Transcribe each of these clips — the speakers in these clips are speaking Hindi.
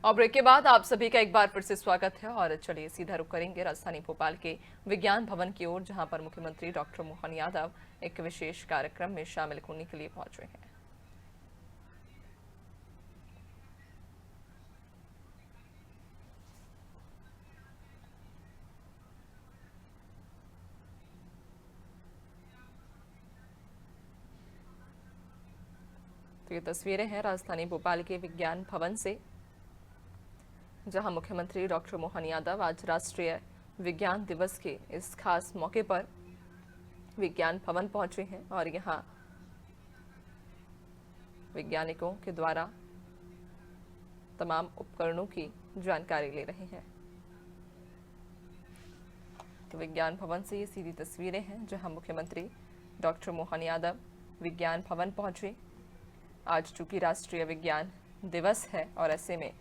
और ब्रेक के बाद आप सभी का एक बार फिर से स्वागत है और चलिए सीधा रुख करेंगे राजधानी भोपाल के विज्ञान भवन की ओर, जहां पर मुख्यमंत्री डॉक्टर मोहन यादव एक विशेष कार्यक्रम में शामिल होने के लिए पहुंचे हैं। तो ये तस्वीरें हैं राजधानी भोपाल के विज्ञान भवन से, जहां मुख्यमंत्री डॉक्टर मोहन यादव आज राष्ट्रीय विज्ञान दिवस के इस खास मौके पर विज्ञान भवन पहुंचे हैं और यहां वैज्ञानिकों के द्वारा तमाम उपकरणों की जानकारी ले रहे हैं। तो विज्ञान भवन से ये सीधी तस्वीरें हैं जहां मुख्यमंत्री डॉक्टर मोहन यादव विज्ञान भवन पहुंचे। आज चूंकि राष्ट्रीय विज्ञान दिवस है और ऐसे में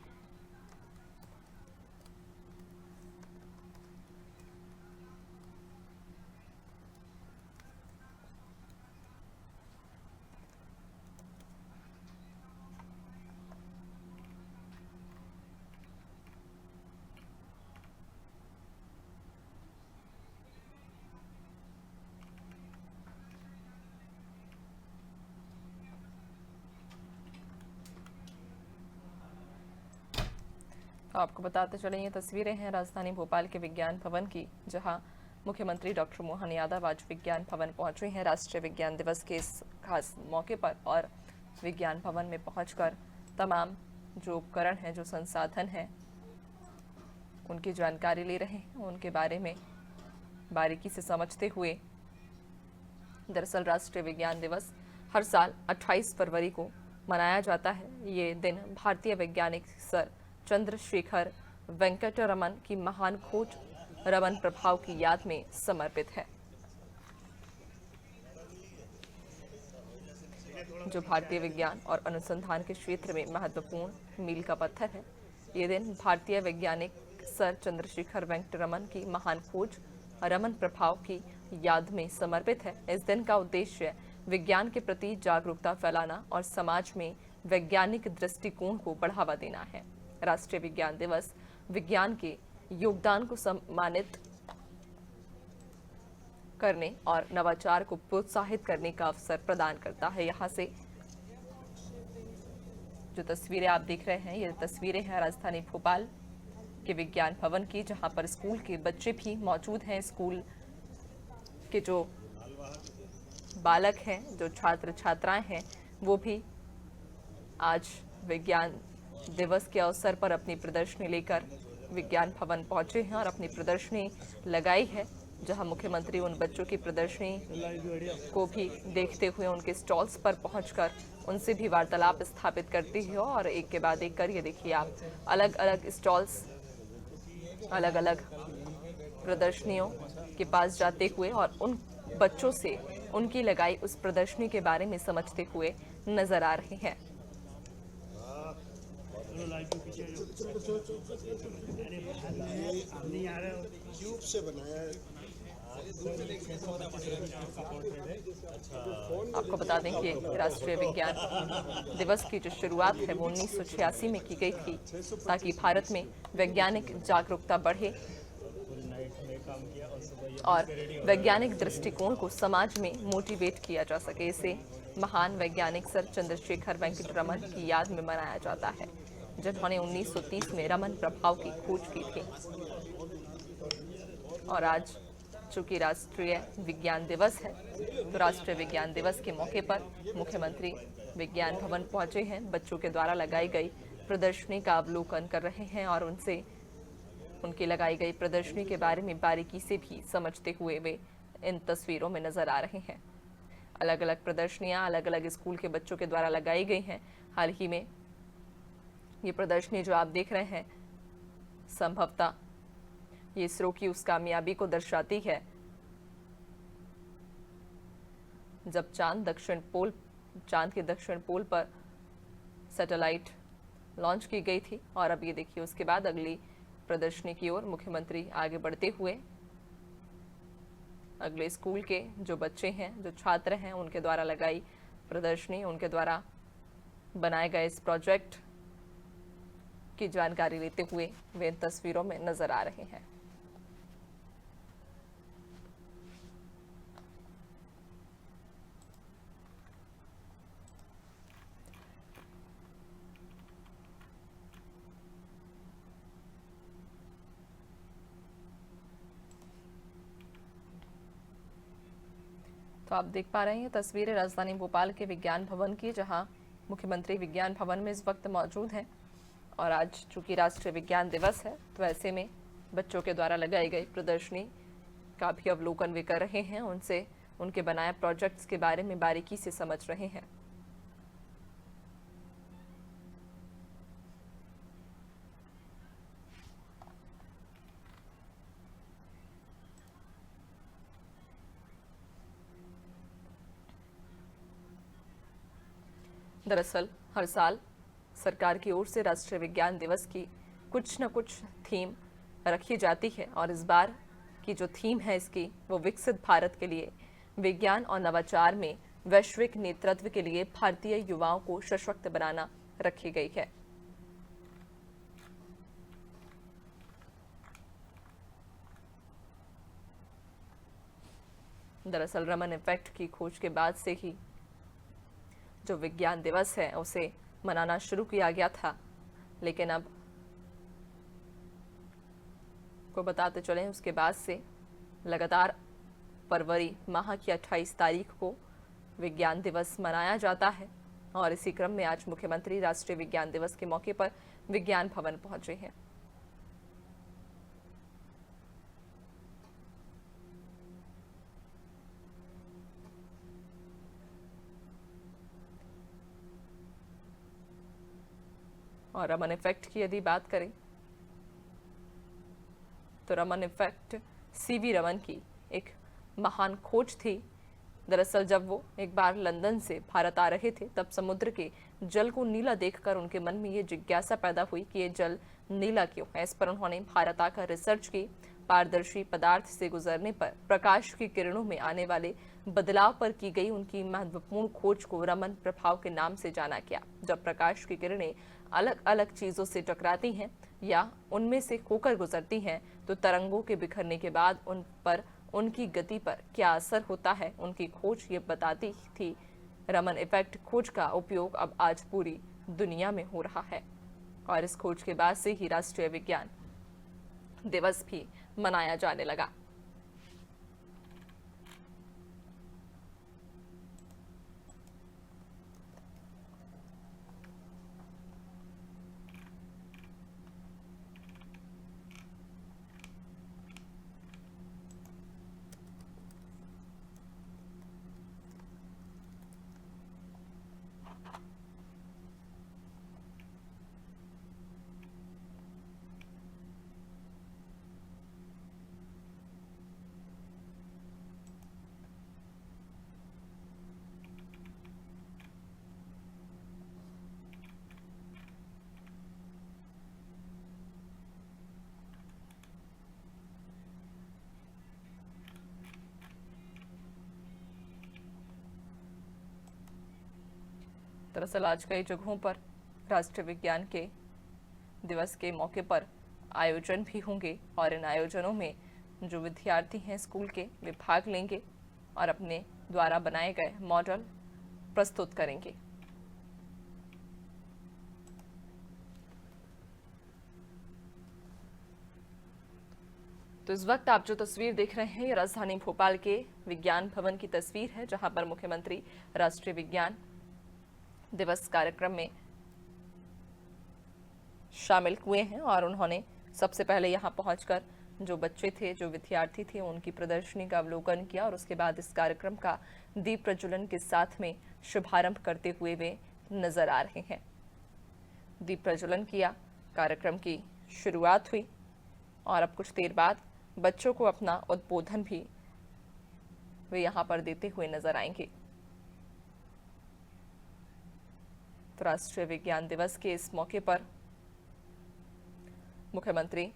तो आपको बताते चले, ये तस्वीरें हैं राजधानी भोपाल के विज्ञान भवन की, जहां मुख्यमंत्री डॉक्टर मोहन यादव आज विज्ञान भवन पहुंचे हैं राष्ट्रीय विज्ञान दिवस के इस खास मौके पर। और विज्ञान भवन में पहुंचकर तमाम जो उपकरण हैं, जो संसाधन हैं, उनकी जानकारी ले रहे हैं, उनके बारे में बारीकी से समझते हुए। दरअसल राष्ट्रीय विज्ञान दिवस हर साल 28 फरवरी को मनाया जाता है। ये दिन भारतीय वैज्ञानिक सर चंद्रशेखर वेंकटरमन की महान खोज रमन प्रभाव की याद में समर्पित है, जो भारतीय विज्ञान और अनुसंधान के क्षेत्र में महत्वपूर्ण मील का पत्थर है। ये दिन भारतीय वैज्ञानिक सर चंद्रशेखर वेंकटरमन की महान खोज रमन प्रभाव की याद में समर्पित है। इस दिन का उद्देश्य विज्ञान के प्रति जागरूकता फैलाना और समाज में वैज्ञानिक दृष्टिकोण को बढ़ावा देना है। राष्ट्रीय विज्ञान दिवस विज्ञान के योगदान को सम्मानित करने और नवाचार को प्रोत्साहित करने का अवसर प्रदान करता है। यहाँ से जो तस्वीरें आप देख रहे हैं, ये तस्वीरें हैं राजधानी भोपाल के विज्ञान भवन की, जहां पर स्कूल के बच्चे भी मौजूद हैं। स्कूल के जो बालक हैं, जो छात्र छात्राएं हैं, वो भी आज विज्ञान दिवस के अवसर पर अपनी प्रदर्शनी लेकर विज्ञान भवन पहुंचे हैं और अपनी प्रदर्शनी लगाई है, जहां मुख्यमंत्री उन बच्चों की प्रदर्शनी को भी देखते हुए उनके स्टॉल्स पर पहुंचकर उनसे भी वार्तालाप स्थापित करते हैं। और एक के बाद एक कर ये देखिए आप, अलग अलग स्टॉल्स, अलग अलग प्रदर्शनियों के पास जाते हुए और उन बच्चों से उनकी लगाई उस प्रदर्शनी के बारे में समझते हुए नजर आ रहे हैं। आपको बता दें कि राष्ट्रीय विज्ञान दिवस की जो शुरुआत है वो 1986 में की गई थी, ताकि भारत में वैज्ञानिक जागरूकता बढ़े और वैज्ञानिक दृष्टिकोण को समाज में मोटिवेट किया जा सके। इसे महान वैज्ञानिक सर चंद्रशेखर वेंकटरमन की याद में मनाया जाता है, जिन्होंने 1930 में रमन प्रभाव की खोज की थी। और आज चूंकि राष्ट्रीय विज्ञान दिवस है, तो राष्ट्रीय विज्ञान दिवस के मौके पर मुख्यमंत्री विज्ञान भवन पहुंचे हैं, बच्चों के द्वारा लगाई गई प्रदर्शनी का अवलोकन कर रहे हैं और उनसे उनकी लगाई गई प्रदर्शनी के बारे में बारीकी से भी समझते हुए वे इन तस्वीरों में नजर आ रहे हैं। अलग अलग प्रदर्शनियां अलग अलग स्कूल के बच्चों के द्वारा लगाई गई हैं। हाल ही में ये प्रदर्शनी जो आप देख रहे हैं, संभवतः ये इसरो की उस कामयाबी को दर्शाती है जब चांद के दक्षिण पोल पर सैटेलाइट लॉन्च की गई थी। और अब ये देखिए, उसके बाद अगली प्रदर्शनी की ओर मुख्यमंत्री आगे बढ़ते हुए अगले स्कूल के जो बच्चे हैं, जो छात्र हैं, उनके द्वारा लगाई प्रदर्शनी, उनके द्वारा बनाए गए इस प्रोजेक्ट की जानकारी लेते हुए वे इन तस्वीरों में नजर आ रहे हैं। तो आप देख पा रहे हैं तस्वीरें राजधानी भोपाल के विज्ञान भवन की, जहां मुख्यमंत्री विज्ञान भवन में इस वक्त मौजूद हैं। और आज चूंकि राष्ट्रीय विज्ञान दिवस है, तो ऐसे में बच्चों के द्वारा लगाई गई प्रदर्शनी का भी अवलोकन वे कर रहे हैं, उनसे उनके बनाए प्रोजेक्ट्स के बारे में बारीकी से समझ रहे हैं। दरअसल हर साल सरकार की ओर से राष्ट्रीय विज्ञान दिवस की कुछ न कुछ थीम रखी जाती है, और इस बार की जो थीम है इसकी, वो विकसित भारत के लिए विज्ञान और नवाचार में वैश्विक नेतृत्व के लिए भारतीय युवाओं को सशक्त बनाना रखी गई है। दरअसल रमन इफेक्ट की खोज के बाद से ही जो विज्ञान दिवस है उसे मनाना शुरू किया गया था, लेकिन अब को बताते चलें उसके बाद से लगातार फरवरी माह की 28 तारीख को विज्ञान दिवस मनाया जाता है। और इसी क्रम में आज मुख्यमंत्री राष्ट्रीय विज्ञान दिवस के मौके पर विज्ञान भवन पहुंचे हैं। और रमन इफेक्ट की यदि बात करें तो रमन इफेक्ट सीवी रमन की एक महान खोज थी। दरअसल जब वो एक बार लंदन से भारत आ रहे थे, तब समुद्र के जल को नीला देखकर उनके मन में ये जिज्ञासा पैदा हुई कि ये जल नीला क्यों है। इस पर उन्होंने भारत आकर रिसर्च की। पारदर्शी पदार्थ से गुजरने पर प्रकाश की किरणों में आने वाले बदलाव पर की गई उनकी महत्वपूर्ण खोज को रमन प्रभाव के नाम से जाना गया। जब प्रकाश की किरणें अलग अलग चीजों से टकराती हैं या उनमें से होकर गुजरती हैं, तो तरंगों के बिखरने के बाद उन पर उनकी गति पर क्या असर होता है, उनकी खोज ये बताती थी। रमन इफेक्ट खोज का उपयोग अब आज पूरी दुनिया में हो रहा है, और इस खोज के बाद से ही राष्ट्रीय विज्ञान दिवस भी मनाया जाने लगा। दरअसल आज कई जगहों पर राष्ट्रीय विज्ञान के दिवस के मौके पर आयोजन भी होंगे, और इन आयोजनों में जो विद्यार्थी हैं स्कूल के, वे भाग लेंगे और अपने द्वारा बनाए गए मॉडल प्रस्तुत करेंगे। तो इस वक्त आप जो तस्वीर देख रहे हैं, ये राजधानी भोपाल के विज्ञान भवन की तस्वीर है, जहां पर मुख्यमंत्री राष्ट्रीय विज्ञान दिवस कार्यक्रम में शामिल हुए हैं। और उन्होंने सबसे पहले यहां पहुंचकर जो बच्चे थे, जो विद्यार्थी थे, उनकी प्रदर्शनी का अवलोकन किया, और उसके बाद इस कार्यक्रम का दीप प्रज्वलन के साथ में शुभारंभ करते हुए वे नजर आ रहे हैं। दीप प्रज्वलन किया, कार्यक्रम की शुरुआत हुई, और अब कुछ देर बाद बच्चों को अपना उद्बोधन भी वे यहां पर देते हुए नजर आएंगे। तो राष्ट्रीय विज्ञान दिवस के इस मौके पर मुख्यमंत्री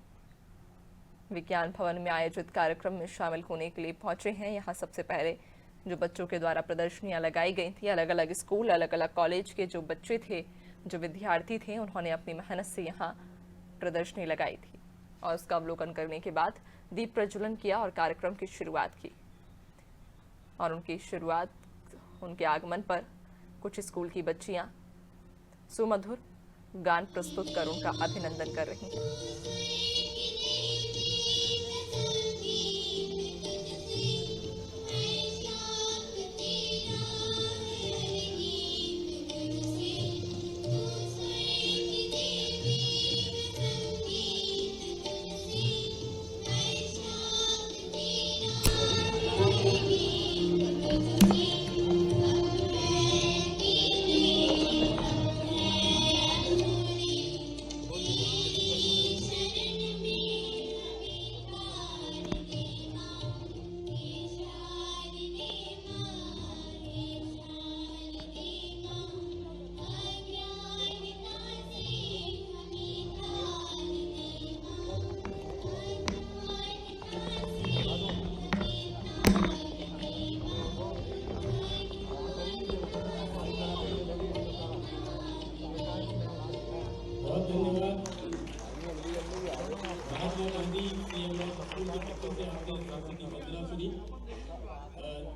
विज्ञान भवन में आयोजित कार्यक्रम में शामिल होने के लिए पहुंचे हैं। यहाँ सबसे पहले जो बच्चों के द्वारा प्रदर्शनियां लगाई गई थी, अलग अलग स्कूल, अलग अलग कॉलेज के जो बच्चे थे, जो विद्यार्थी थे उन्होंने अपनी मेहनत से यहाँ प्रदर्शनी लगाई थी और उसका अवलोकन करने के बाद दीप प्रज्वलन किया और कार्यक्रम की शुरुआत की। और उनके आगमन पर कुछ स्कूल की बच्चियां सुमधुर गान प्रस्तुत कर उनका अभिनंदन कर रही हैं।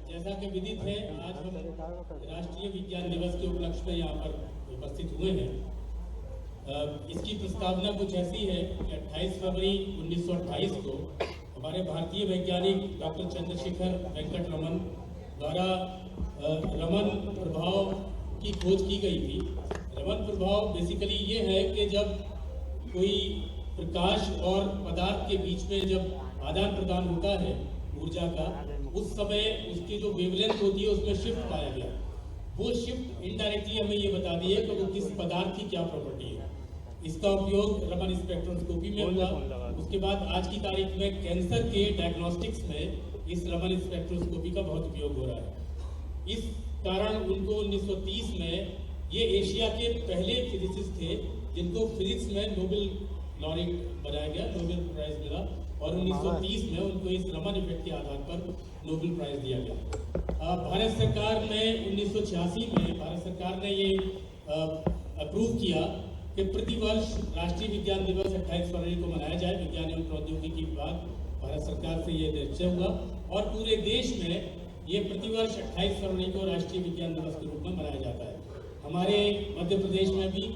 जैसा कि विदित है, आज हम राष्ट्रीय विज्ञान दिवस के उपलक्ष्य में यहाँ पर उपस्थित हुए हैं। इसकी प्रस्तावना कुछ ऐसी है कि 28 फरवरी 1928 को हमारे भारतीय वैज्ञानिक डॉक्टर चंद्रशेखर वेंकट रमन द्वारा रमन प्रभाव की खोज की गई थी। रमन प्रभाव बेसिकली ये है कि जब कोई प्रकाश और पदार्थ के बीच में जब आदान प्रदान होता है ऊर्जा का, उस समय उसकी जो वेवलेंथ होती है उसमें शिफ्ट पाया गया। वो शिफ्ट इनडायरेक्टली हमें ये बता दी है कि वो किस पदार्थ की क्या प्रॉपर्टी है। इसका उपयोग रमन स्पेक्ट्रोस्कोपी में हुआ। उसके बाद आज की तारीख में कैंसर के डायग्नोस्टिक्स में इस रमन स्पेक्ट्रोस्कोपी का बहुत उपयोग हो रहा है। इस कारण उनको 1930 में ये एशिया के पहले फिजिसिस्ट थे जिनको फिजिक्स में नोबेल लॉरेट बनाया गया, नोबेल प्राइज मिला। और 1930 में उनको इस रमन इफेक्ट के आधार पर नोबेल प्राइज दिया गया। भारत सरकार ने 1986 में भारत सरकार ने ये अप्रूव किया कि प्रतिवर्ष राष्ट्रीय विज्ञान दिवस 28 फरवरी को मनाया जाए। विज्ञान एवं प्रौद्योगिकी विभाग भारत सरकार से ये निश्चय हुआ और पूरे देश में ये प्रतिवर्ष 28 फरवरी को राष्ट्रीय विज्ञान दिवस के रूप में मनाया जाता है। हमारे मध्य प्रदेश में भी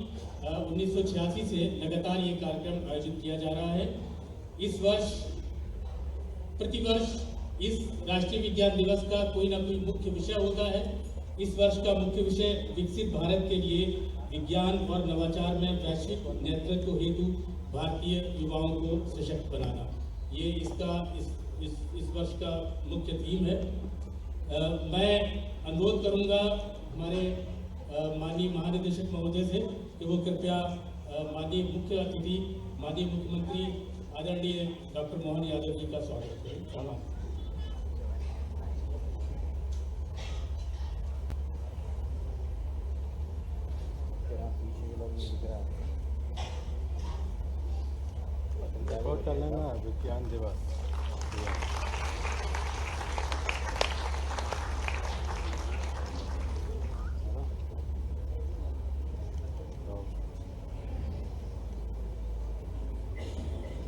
1986 से लगातार ये कार्यक्रम आयोजित किया जा रहा है। इस वर्ष प्रतिवर्ष इस राष्ट्रीय विज्ञान दिवस का कोई ना कोई मुख्य विषय होता है। इस वर्ष का मुख्य विषय विकसित भारत के लिए विज्ञान और नवाचार में वैश्विक नेतृत्व हेतु भारतीय युवाओं को सशक्त बनाना, ये इसका इस वर्ष का मुख्य थीम है। मैं अनुरोध करूंगा हमारे माननीय महानिदेशक महोदय से कि वो कृपया माननीय मुख्य अतिथि माननीय मुख्यमंत्री आदरणीय डॉक्टर मोहन यादव जी का स्वागत करें। विज्ञान दिवस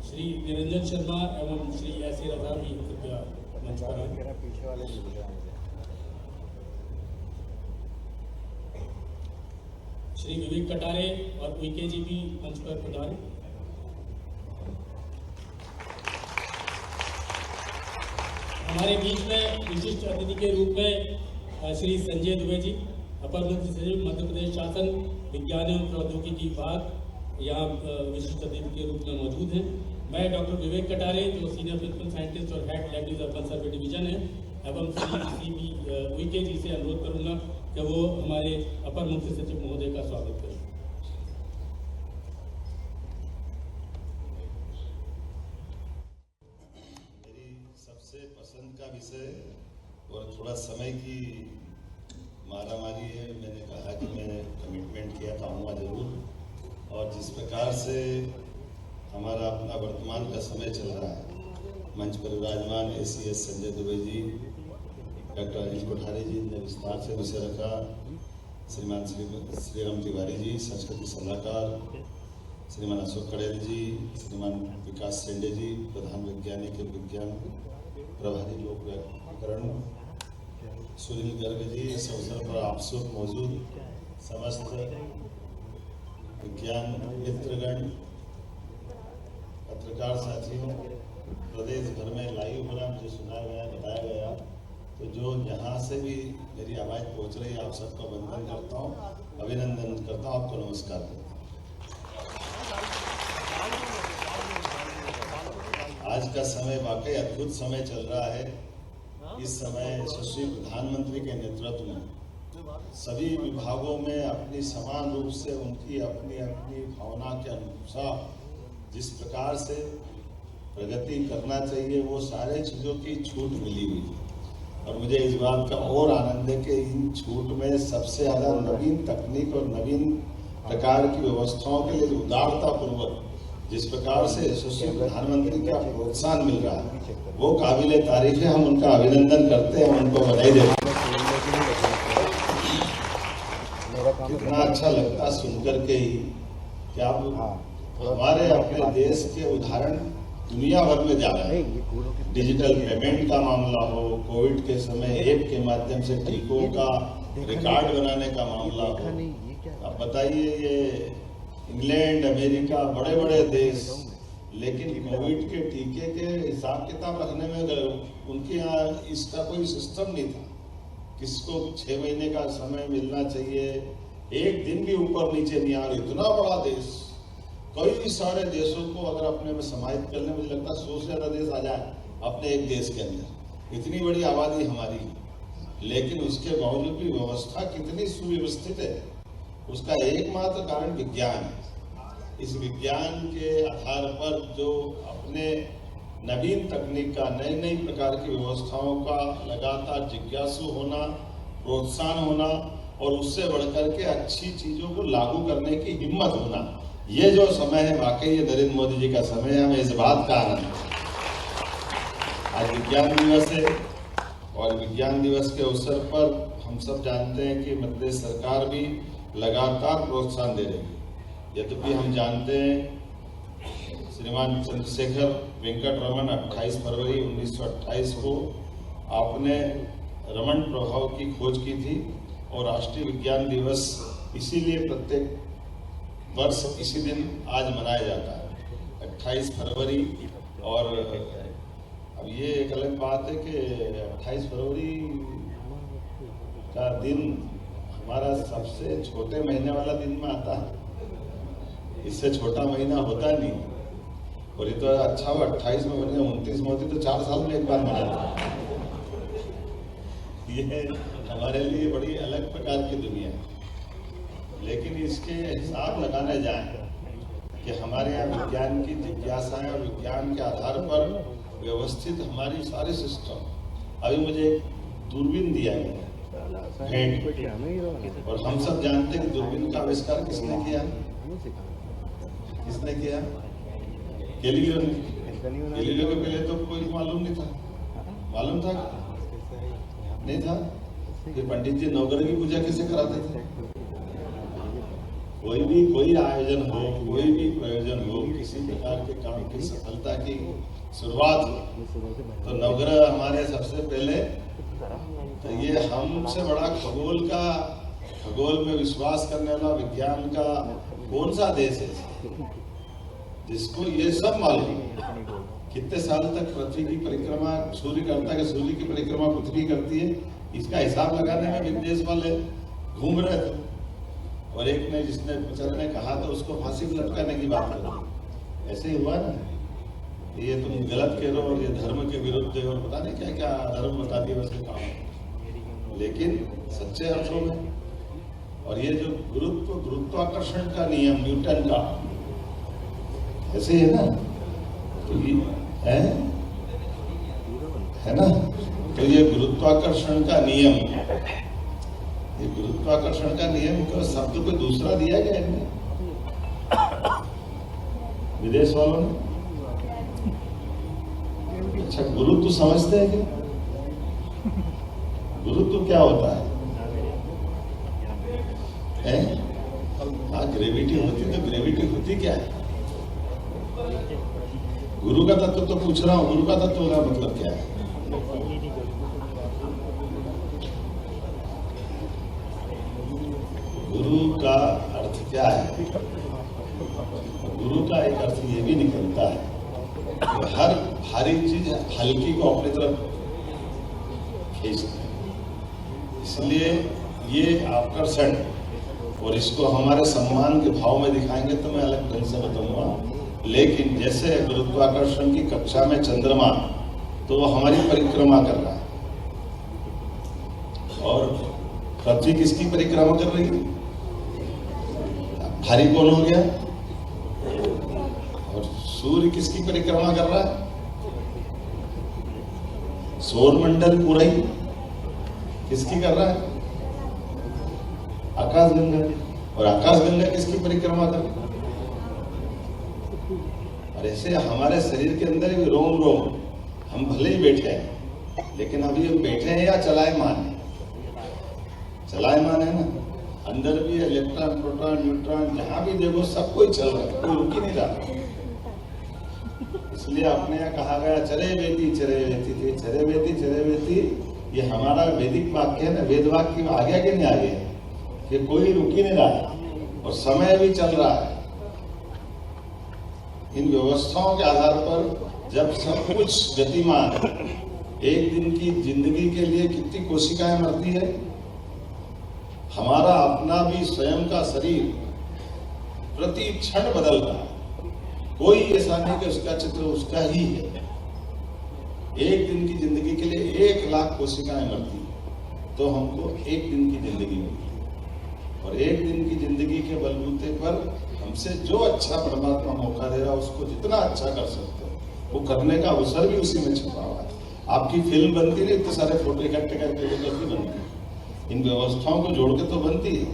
श्री निरंजन शर्मा एवं श्री ऐसे रजा भी कृपया मंच पर आएं। पीछे वाले श्री विवेक कटारे और उइके जी भी मंच पर पधारें। हमारे बीच में विशिष्ट अतिथि के रूप में श्री संजय दुबे जी, अपर मुख्य सचिव मध्य प्रदेश शासन विज्ञान एवं प्रौद्योगिकी विभाग, यहाँ विशिष्ट अतिथि के रूप में मौजूद हैं। मैं डॉक्टर विवेक कटारे जो सीनियर प्रिंसिपल साइंटिस्ट और हेड लैब अर्बन सर्वे डिवीजन है, एवं श्री उइके जी से अनुरोध करूंगा कि वो हमारे अपर मुख्य सचिव महोदय का स्वागत करें। मेरी सबसे पसंद का विषय और थोड़ा समय की मारामारी है। मैंने कहा कि मैं कमिटमेंट किया था आऊँगा जरूर, और जिस प्रकार से हमारा अपना वर्तमान का समय चल रहा है, मंच पर विराजमान ACS संजय दुबे जी, डॉक्टर अनिल कोठारी जी ने विस्तार से विषय रखा। श्रीमान श्रीराम तिवारी जी, संस्कृति सलाहकार श्रीमान अशोक कड़ेल जी, श्रीमान विकास सेंडे जी, प्रधान वैज्ञानिक विज्ञान प्रभारी लोक व्याकरण सुनील गर्ग जी, इस अवसर पर आप सब मौजूद समस्त विज्ञान मित्रगण, पत्रकार साथियों, प्रदेश भर में लाइव प्रोग्राम जो सुनाया गया, बताया गया, तो जो यहाँ से भी मेरी आवाज़ पहुँच रही है, आप सबका वंदन करता हूँ, अभिनंदन करता हूँ, आपको नमस्कार करता हूँ। आज का समय वाकई अद्भुत समय चल रहा है। इस समय यशस्वी प्रधानमंत्री के नेतृत्व में सभी विभागों में अपनी समान रूप से उनकी अपनी अपनी भावना के अनुसार जिस प्रकार से प्रगति करना चाहिए, वो सारे चीज़ों की छूट मिली हुई है। और मुझे इस बात का और आनंद है कि इन छूट में सबसे ज़्यादा नवीन तकनीक और नवीन प्रकार की व्यवस्थाओं के लिए उदारता पूर्वक जिस प्रकार से यशस्वी प्रधानमंत्री का प्रोत्साहन मिल रहा है, वो काबिले तारीफ है। हम उनका अभिनंदन करते हैं, उनको बधाई देते हैं। कितना अच्छा लगता सुनकर के ही कि आप हमारे अपने देश के उदाहरण दुनिया भर में जा रहे हैं। डिजिटल पेमेंट का मामला हो, कोविड के समय ऐप के माध्यम से टीकों का रिकॉर्ड बनाने का मामला हो, आप बताइए, ये इंग्लैंड, अमेरिका, बड़े बड़े देश, लेकिन कोविड के टीके के हिसाब किताब रखने में उनके यहाँ इसका कोई सिस्टम नहीं था। किसको 6 महीने का समय मिलना चाहिए, एक दिन भी ऊपर नीचे नहीं आ रही। इतना बड़ा देश, कई सारे देशों को अगर अपने में समाहित करने, मुझे लगता है 100 से ज़्यादा देश आ जाए अपने एक देश के अंदर। इतनी बड़ी आबादी हमारी, लेकिन उसके बावजूद भी व्यवस्था कितनी सुव्यवस्थित है, उसका एकमात्र कारण विज्ञान है। इस विज्ञान के आधार पर जो अपने नवीन तकनीक का, नई नई प्रकार की व्यवस्थाओं का लगातार जिज्ञासु होना, प्रोत्साहन होना और उससे बढ़कर के अच्छी चीज़ों को लागू करने की हिम्मत होना, ये जो समय है वाकई ये नरेंद्र मोदी जी का समय है। हमें इस बात का आनंद है। आज विज्ञान दिवस है और विज्ञान दिवस के अवसर पर हम सब जानते हैं कि मध्य प्रदेश सरकार भी लगातार प्रोत्साहन दे रही है। यद्यपि हम जानते हैं श्रीमान चंद्रशेखर वेंकट रमन 28 फरवरी 1928 को आपने रमन प्रभाव की खोज की थी और राष्ट्रीय विज्ञान दिवस इसीलिए प्रत्येक वर्ष इसी दिन आज मनाया जाता है, 28 फरवरी। और अब ये एक अलग बात है कि 28 फरवरी का दिन हमारा सबसे छोटे महीने वाला दिन में आता है, इससे छोटा महीना होता नहीं। और ये तो अच्छा हुआ 28 में बने, 29 में होती तो 4 साल में एक बार मनाते। ये हमारे लिए बड़ी अलग प्रकार की दुनिया है, लेकिन इसके हिसाब लगाने जाए कि हमारे यहाँ विज्ञान की जिज्ञासाएं और विज्ञान के आधार पर व्यवस्थित हमारी सारे सिस्टम। अभी मुझे एक दूरबीन दिया गया भेंट, और हम सब जानते हैं कि दूरबीन का आविष्कार किसने किया? किसने किया? गैलीलियो ने। गैलीलियो के पहले तो कोई मालूम नहीं था। मालूम था? नहीं था। कि पंडित जी नवग्रह की पूजा कैसे कराते थे? कोई भी कोई आयोजन हो, कोई भी प्रयोजन हो, किसी प्रकार के काम की सफलता की शुरुआत हो तो नवग्रह हमारे सबसे पहले। तो ये हमसे बड़ा खगोल में विश्वास करने वाला विज्ञान का कौन सा देश है जिसको ये सब मालूम? कितने साल तक पृथ्वी की परिक्रमा सूर्य करता है, सूर्य की परिक्रमा पृथ्वी करती है, इसका हिसाब लगाने में विदेश वाले घूम रहे थे। और एक ने जिसने बेचारे ने कहा तो उसको फांसी पर लटकाने की बात करो। ऐसे ही हुआ ना, ये तुम गलत कह रहे हो और ये धर्म के विरुद्ध है और पता नहीं क्या क्या धर्म बता दिया उसके काम, लेकिन सच्चे अर्थों में। और ये जो गुरुत्वाकर्षण का नियम न्यूटन का, ऐसे ही है ना, तो ये है ना, तो ये गुरुत्वाकर्षण का नियम, ये गुरुत्वाकर्षण का नियम का शब्द को दूसरा दिया गया है विदेश वालों ने। अच्छा, गुरुत्व समझते हैं क्या? गुरुत्व क्या होता है? है? हाँ, ग्रेविटी होती तो ग्रेविटी होती क्या है? गुरु का तत्व तो पूछ रहा हूँ, गुरु का तत्व का मतलब क्या है? गुरु का अर्थ क्या है? गुरु का एक अर्थ ये भी निकलता है कि हर भारी चीज हल्की को अपनी तरफ खींचती है। इसलिए ये आकर्षण, और इसको हमारे सम्मान के भाव में दिखाएंगे तो मैं अलग ढंग से बताऊंगा। लेकिन जैसे गुरुत्वाकर्षण की कक्षा में चंद्रमा, तो वो हमारी परिक्रमा कर रहा है, और पृथ्वी किसकी परिक्रमा कर रही है? भारी कौन हो गया? और सूर्य किसकी परिक्रमा कर रहा है? सौरमंडल पूरा ही किसकी कर रहा है? आकाशगंगा। और आकाशगंगा किसकी परिक्रमा कर रही है? और ऐसे हमारे शरीर के अंदर भी रोम रोम, हम भले ही बैठे हैं, लेकिन अभी हम बैठे हैं या चलायमान है? चलायमान है ना। अंदर भी इलेक्ट्रॉन, प्रोटॉन, न्यूट्रॉन, जहां भी देखो सब कोई चल रहा है, कोई रुक ही नहीं रहा। इसलिए अपने यहाँ कहा गया चरे वेती थे, चरे वेती, ये हमारा वैदिक वाक्य है ना, वेद वाक्य आ गया कि नहीं आ गया? कि कोई रुक ही नहीं रहा है और समय भी चल रहा है। इन व्यवस्थाओं के आधार पर जब सब कुछ गतिमान, एक दिन की जिंदगी के लिए कितनी कोशिकाएं मरती है। हमारा अपना भी स्वयं का शरीर प्रति क्षण बदल रहा है, कोई ऐसा नहीं कि उसका चित्र उसका ही है। एक दिन की जिंदगी के लिए 1 लाख कोशिकाएं मरती, तो हमको एक दिन की जिंदगी मिली, और एक दिन की जिंदगी के बलबूते पर हमसे जो अच्छा परमात्मा मौका दे रहा, उसको जितना अच्छा कर सकते हो वो करने का अवसर भी उसी में छुपा हुआ है। आपकी फिल्म बनती नहीं, इतने सारे फोटो इकट्ठे करके बनती है। इन व्यवस्थाओं को जोड़ के तो बनती है।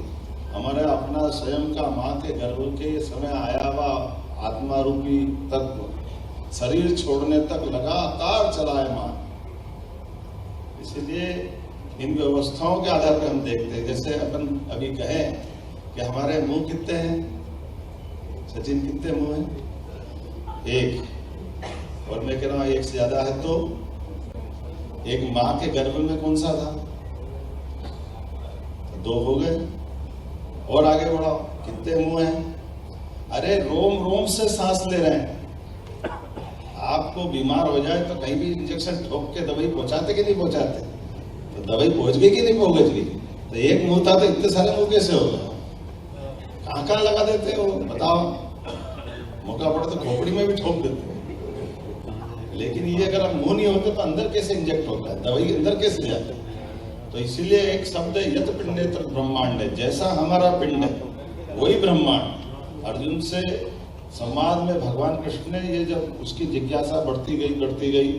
हमारा अपना स्वयं का माँ के गर्भ के समय आया हुआ आत्मा रूपी तत्व शरीर छोड़ने तक लगातार चलायमान। इसलिए इन व्यवस्थाओं के आधार पर हम देखते हैं। जैसे अपन अभी कहें कि हमारे मुंह कितने हैं? सचिन, कितने मुंह हैं? 1। और मैं कह रहा हूं 1 से ज्यादा है तो एक माँ के गर्भ में कौन सा था? 2 हो गए। और आगे बढ़ाओ, कितने मुंह हैं? अरे रोम रोम से सांस ले रहे हैं। आपको बीमार हो जाए तो कहीं भी इंजेक्शन ठोक के दवाई पहुंचाते कि नहीं पहुंचाते? तो दवाई पहुंच गई कि नहीं पहुंच गई? तो एक मुंह था तो इतने सारे मुंह कैसे हो गए? कहाँ कहाँ लगा देते हो बताओ? मौका पड़े तो खोपड़ी में भी ठोक देते हैं। लेकिन ये अगर आप मुंह नहीं होते तो अंदर कैसे इंजेक्ट होता है? दवाई अंदर कैसे जाती है? तो इसीलिए एक शब्द है, यत पिंडेतर ब्रह्मांड है। जैसा हमारा पिंड है वही ब्रह्मांड। अर्जुन से संवाद में भगवान कृष्ण ने ये जब उसकी जिज्ञासा बढ़ती गई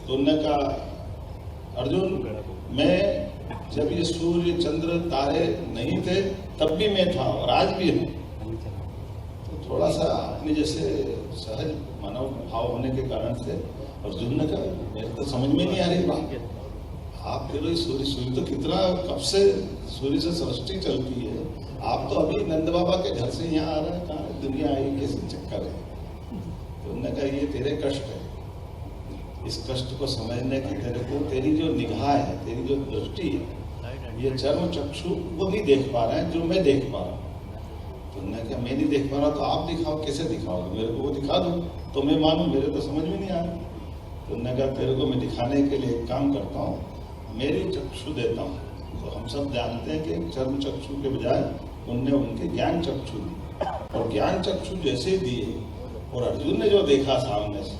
तो उन्होंने कहा, अर्जुन मैं जब ये सूर्य चंद्र तारे नहीं थे तब भी मैं था और आज भी हूँ। तो थोड़ा सा अपने जैसे सहज मानव भाव होने के कारण से अर्जुन ने कहा, मेरे तो समझ में नहीं आ रही बात। आप कह लो सूर्य तो कितना कब से सूर्य से सृष्टि चलती है, आप तो अभी नंद बाबा के घर से यहाँ आ रहे हैं, कहाँ दुनिया आई, कैसे चक्कर है? तो उन्होंने कहा ये तेरे कष्ट है, इस कष्ट को समझने की तेरे को तेरी जो निगाह है, तेरी जो दृष्टि है, ये चर्म चक्षु वो नहीं देख पा रहे हैं जो मैं देख पा रहा हूँ। तो उन्होंने कहा मैं नहीं देख पा रहा तो आप दिखाओ, कैसे दिखाओगे? मेरे को वो दिखा दो तो मैं मानूं, मेरे तो समझ में नहीं आ रहा। तो उन्होंने कहा तेरे को मैं दिखाने के लिए एक काम करता हूँ, मेरी चक्षु देता हूँ। तो हम सब जानते हैं कि चर्म चक्षु के बजाय उनने उनके ज्ञान चक्षु दिए, और ज्ञान चक्षु जैसे दिए और अर्जुन ने जो देखा सामने से,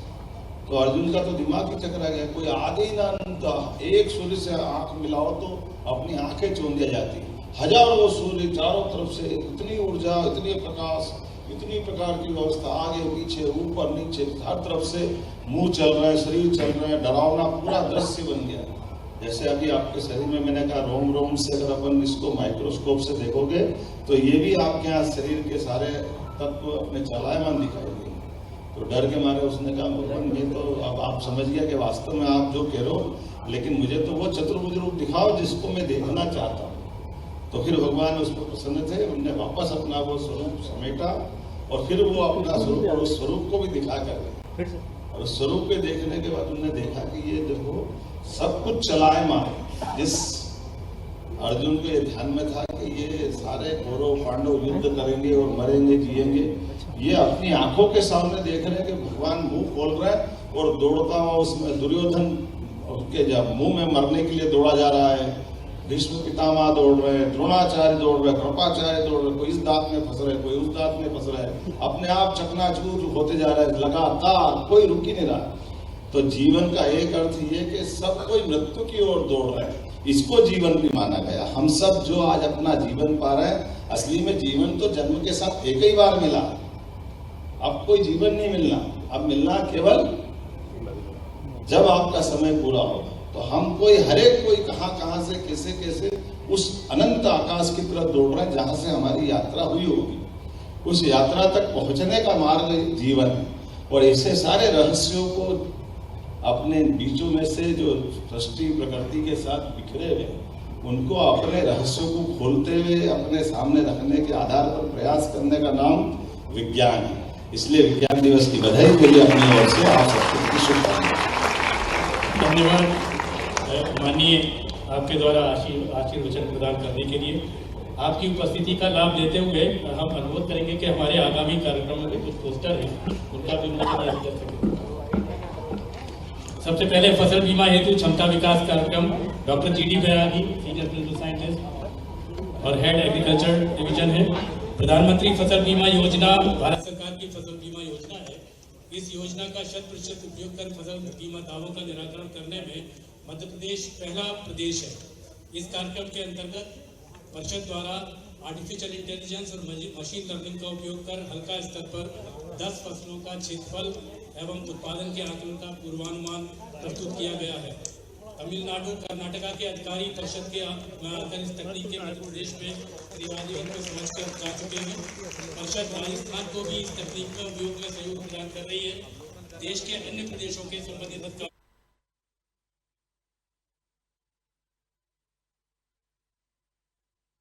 तो अर्जुन का तो दिमाग ही चकरा गया। कोई आदि ना अंत, एक सूर्य से आंख मिलाओ तो अपनी आंखें चौंधिया जाती, हजारों सूर्य चारों तरफ से, इतनी ऊर्जा, इतनी प्रकाश, इतनी प्रकार की व्यवस्था, आगे पीछे ऊपर नीचे हर तरफ से मुंह चल रहा है, शरीर चल रहा है, डरावना पूरा दृश्य बन गया। जैसे अभी आपके शरीर में मैंने कहा रोम रोम से अगर अपन इसको माइक्रोस्कोप से देखोगे तो ये भी आपके यहाँ शरीर के सारे तत्व अपने चलायमान दिखाई देंगे। तो डर के मारे उसने कहा भगवान मैं तो अब आप समझ गया कि वास्तव में आप जो कह रहे हो, लेकिन मुझे तो वो चतुर्भुज रूप दिखाओ जिसको मैं देखना चाहता हूँ। तो फिर भगवान उस पर प्रसन्न थे, उनने वापस अपना वो स्वरूप समेटा और फिर वो अपना स्वरूप और उस स्वरूप को भी दिखा कर, और उस स्वरूप के देखने के बाद उन्होंने देखा कि ये देखो सब कुछ चलाए मारे। जिस अर्जुन को ये ध्यान में था कि ये सारे कौरव पांडव युद्ध करेंगे और मरेंगे जिएंगे, ये अपनी आंखों के सामने देख रहे हैं कि भगवान मुंह खोल रहा है और दौड़ता हुआ उसमें दुर्योधन के जब मुंह में मरने के लिए दौड़ा जा रहा है, भीष्म पितामह दौड़ रहे हैं, द्रोणाचार्य दौड़ रहे हैं, कृपाचार्य दौड़ रहे हैं, कोई इस दांत में फंस रहे, कोई उस दांत में फंस रहा है, अपने आप चकनाचूर होते जा रहा है, लगातार कोई रुक ही नहीं रहा। तो जीवन का एक अर्थ ये कि सब कोई मृत्यु की ओर दौड़ रहा है, इसको जीवन भी माना गया। हम सब जो आज अपना जीवन पा रहे हैं, असली में जीवन तो जन्म के साथ एक ही बार मिला, अब कोई जीवन नहीं मिलना, अब मिलना केवल जब आपका समय पूरा होगा। तो हम कोई हरेक कोई कहां से कैसे कैसे उस अनंत आकाश की तरफ दौड़ रहे हैं जहां से हमारी यात्रा हुई होगी। उस यात्रा तक पहुंचने का मार्ग जीवन है, और ऐसे सारे रहस्यों को अपने बीचों में से जो सृष्टि प्रकृति के साथ बिखरे हुए, उनको अपने रहस्यों को खोलते हुए अपने सामने रखने के आधार पर प्रयास करने का नाम विज्ञान है। इसलिए विज्ञान दिवस की बधाई बोलिए अपनी ओर से, आप सबको शुभकामनाएं। धन्यवाद माननीय, आपके द्वारा आशीर्वचन प्रदान करने के लिए। आपकी उपस्थिति का लाभ लेते हुए हम अनुरोध करेंगे कि हमारे आगामी कार्यक्रमों में कुछ पोस्टर हैं, उनका भी उन्मोचन कर सकें। सबसे पहले फसल बीमा हेतु क्षमता विकास कार्यक्रम, डॉक्टर GD बैरागी, सीनियर प्रिंसिपल साइंटिस्ट और हेड एग्रीकल्चर डिवीजन है। प्रधानमंत्री फसल बीमा योजना भारत सरकार की फसल बीमा योजना है। इस योजना का 100% उपयोग कर फसल बीमा दावों का निराकरण करने में मध्य प्रदेश पहला प्रदेश है। इस कार्यक्रम के अंतर्गत परिषद द्वारा आर्टिफिशियल इंटेलिजेंस और मशीन लर्निंग का उपयोग कर हल्का स्तर पर 10 फसलों का क्षेत्रफल एवं उत्पादन के आकलन का पूर्वानुमान प्रस्तुत किया गया है। तमिलनाडु, कर्नाटका के अधिकारी परिषद के इस तकनीक के मध्य प्रदेश में परिवादियों को समझ कर जा चुके हैं। परिषद राजस्थान को भी इस तकनीक का उपयोग में सहयोग प्रदान कर रही है। देश के अन्य प्रदेशों के संबंधित